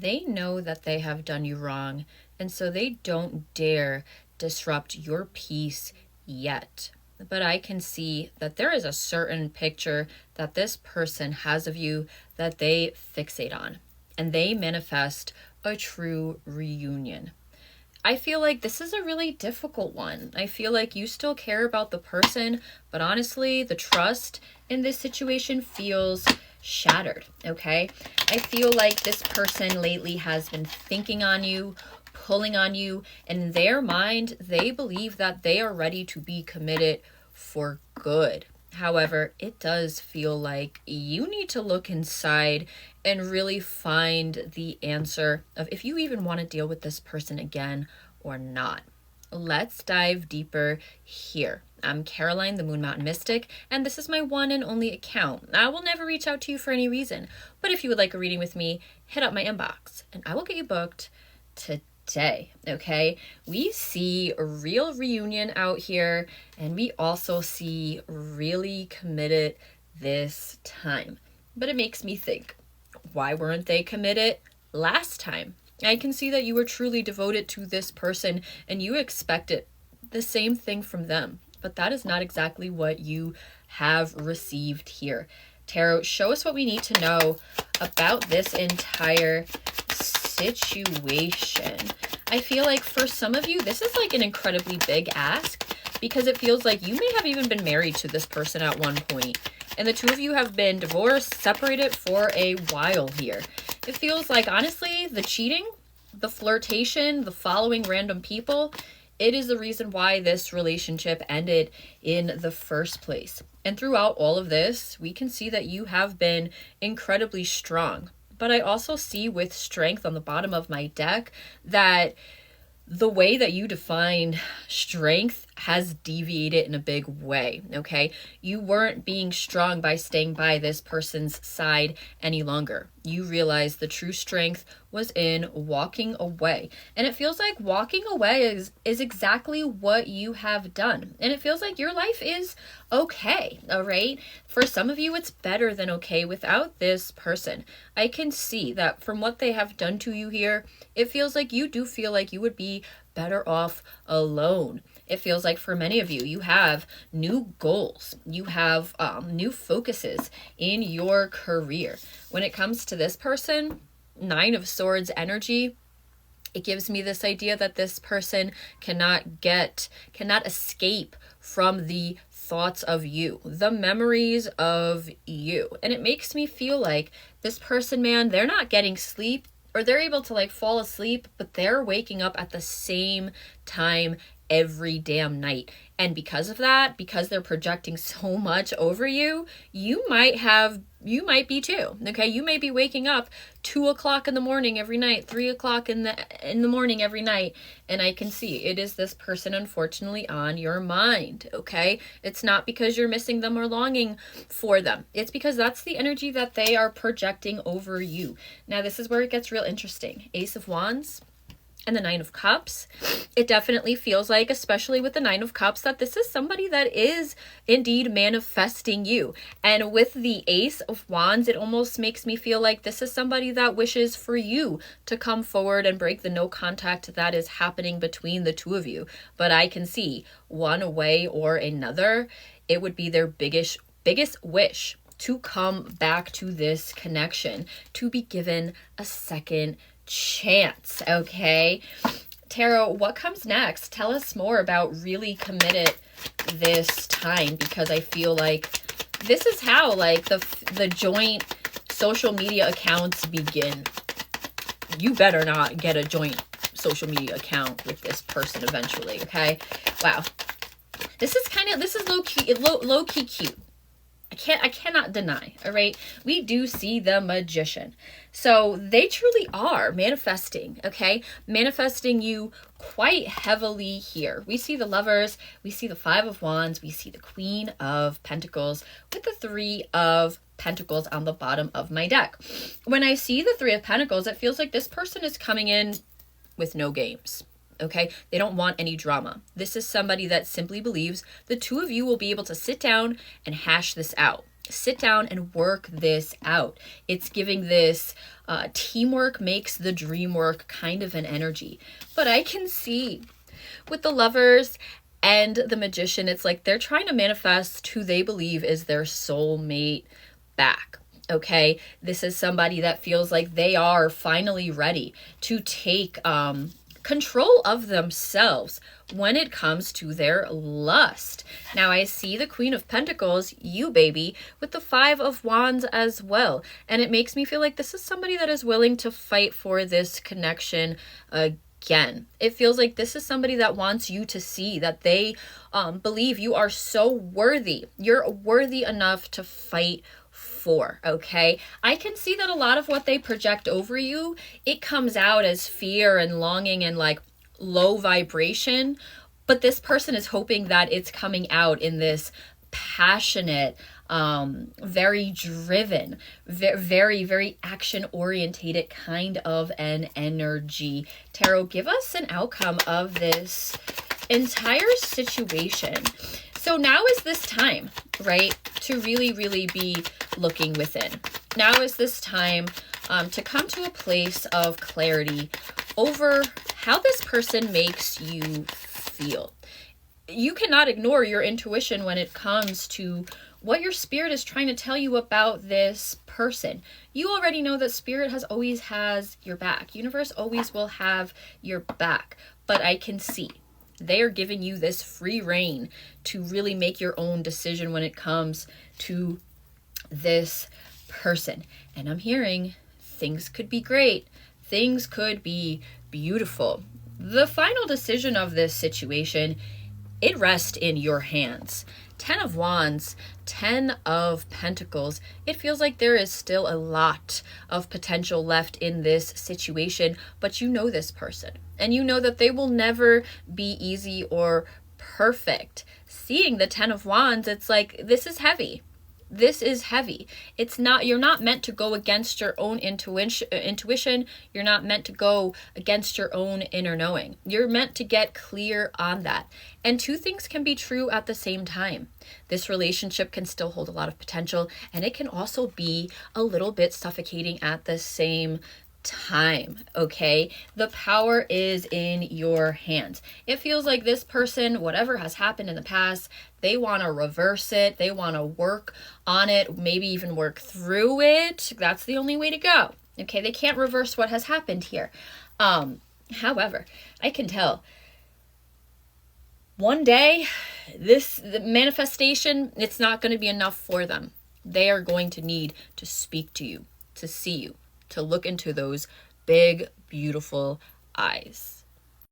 They know that they have done you wrong, and so they don't dare disrupt your peace yet. But I can see that there is a certain picture that this person has of you that they fixate on, and they manifest a true reunion. I feel like this is a really difficult one. I feel like you still care about the person, but honestly, the trust in this situation feels shattered, okay? I feel like this person lately has been thinking on you, pulling on you, and in their mind, they believe that they are ready to be committed for good. However, it does feel like you need to look inside and really find the answer of if you even want to deal with this person again or not. Let's dive deeper here. I'm Caroline, the Moon Mountain Mystic, and this is my one and only account. I will never reach out to you for any reason, but if you would like a reading with me, hit up my inbox and I will get you booked today. Okay, we see a real reunion out here, and we also see really committed this time. But it makes me think, why weren't they committed last time? I can see that you were truly devoted to this person and you expected the same thing from them, but that is not exactly what you have received here. Tarot, show us what we need to know about this entire situation. I feel like for some of you, this is like an incredibly big ask because it feels like you may have even been married to this person at one point, and the two of you have been divorced, separated for a while here. It feels like, honestly, the cheating, the flirtation, the following random people, it is the reason why this relationship ended in the first place. And throughout all of this, we can see that you have been incredibly strong. But I also see with strength on the bottom of my deck that the way that you defined strength has deviated in a big way, okay? You weren't being strong by staying by this person's side any longer. You realized the true strength was in walking away. And it feels like walking away is exactly what you have done. And it feels like your life is okay, all right? For some of you, it's better than okay without this person. I can see that from what they have done to you here, it feels like you do feel like you would be better off alone. It feels like for many of you, you have new goals. You have new focuses in your career. When it comes to this person, Nine of Swords energy, it gives me this idea that this person cannot escape from the thoughts of you, the memories of you. And it makes me feel like this person, man, they're not getting sleep, or they're able to like fall asleep, but they're waking up at the same time every damn night. And because of that, because they're projecting so much over you, you might be too. Okay, you may be waking up 2 o'clock in the morning every night, 3 o'clock in the morning every night, and I can see it is this person unfortunately on your mind. Okay, it's not because you're missing them or longing for them. It's because that's the energy that they are projecting over you. Now this is where it gets real interesting. Ace of Wands and the Nine of Cups. It definitely feels like, especially with the Nine of Cups, that this is somebody that is indeed manifesting you. And with the Ace of Wands, it almost makes me feel like this is somebody that wishes for you to come forward and break the no contact that is happening between the two of you. But I can see one way or another, it would be their biggest wish to come back to this connection, to be given a second chance. Okay, Tarot, what comes next? Tell us more about really committed this time, because I feel like this is how like the joint social media accounts begin. You better not get a joint social media account with this person eventually. Okay, wow, this is low key cute. I cannot deny, all right? We do see the Magician. So they truly are manifesting, okay? Manifesting you quite heavily here. We see the Lovers, we see the Five of Wands, we see the Queen of Pentacles with the Three of Pentacles on the bottom of my deck. When I see the Three of Pentacles, it feels like this person is coming in with no games. Okay, they don't want any drama. This is somebody that simply believes the two of you will be able to sit down and hash this out. sit down and work this out. It's giving this teamwork makes the dream work kind of an energy. But I can see with the Lovers and the Magician, it's like they're trying to manifest who they believe is their soulmate back. Okay, this is somebody that feels like they are finally ready to take control of themselves when it comes to their lust. Now I see the Queen of Pentacles, you baby, with the Five of Wands as well. And it makes me feel like this is somebody that is willing to fight for this connection again. It feels like this is somebody that wants you to see that they believe you are so worthy. You're worthy enough to fight for, okay? I can see that a lot of what they project over you, it comes out as fear and longing and like low vibration, but this person is hoping that it's coming out in this passionate, very driven, very, very action orientated kind of an energy. Tarot, give us an outcome of this entire situation. So now is this time, right, to really, really be looking within. Now is this time to come to a place of clarity over how this person makes you feel. You cannot ignore your intuition when it comes to what your spirit is trying to tell you about this person. You already know that spirit always has your back. Universe always will have your back. But I can see they are giving you this free reign to really make your own decision when it comes to this person. And I'm hearing things could be great. Things could be beautiful. The final decision of this situation, it rests in your hands. 10 of Wands, 10 of Pentacles. It feels like there is still a lot of potential left in this situation, but you know this person and you know that they will never be easy or perfect. Seeing the 10 of Wands, it's like, this is heavy. This is heavy. It's not, you're not meant to go against your own intuition. You're not meant to go against your own inner knowing. You're meant to get clear on that. And two things can be true at the same time. This relationship can still hold a lot of potential, and it can also be a little bit suffocating at the same time, okay? The power is in your hands. It feels like this person, whatever has happened in the past, they want to reverse it. They want to work on it, maybe even work through it. That's the only way to go. Okay, they can't reverse what has happened here. However, I can tell one day the manifestation, it's not going to be enough for them. They are going to need to speak to you, to see you, to look into those big, beautiful eyes.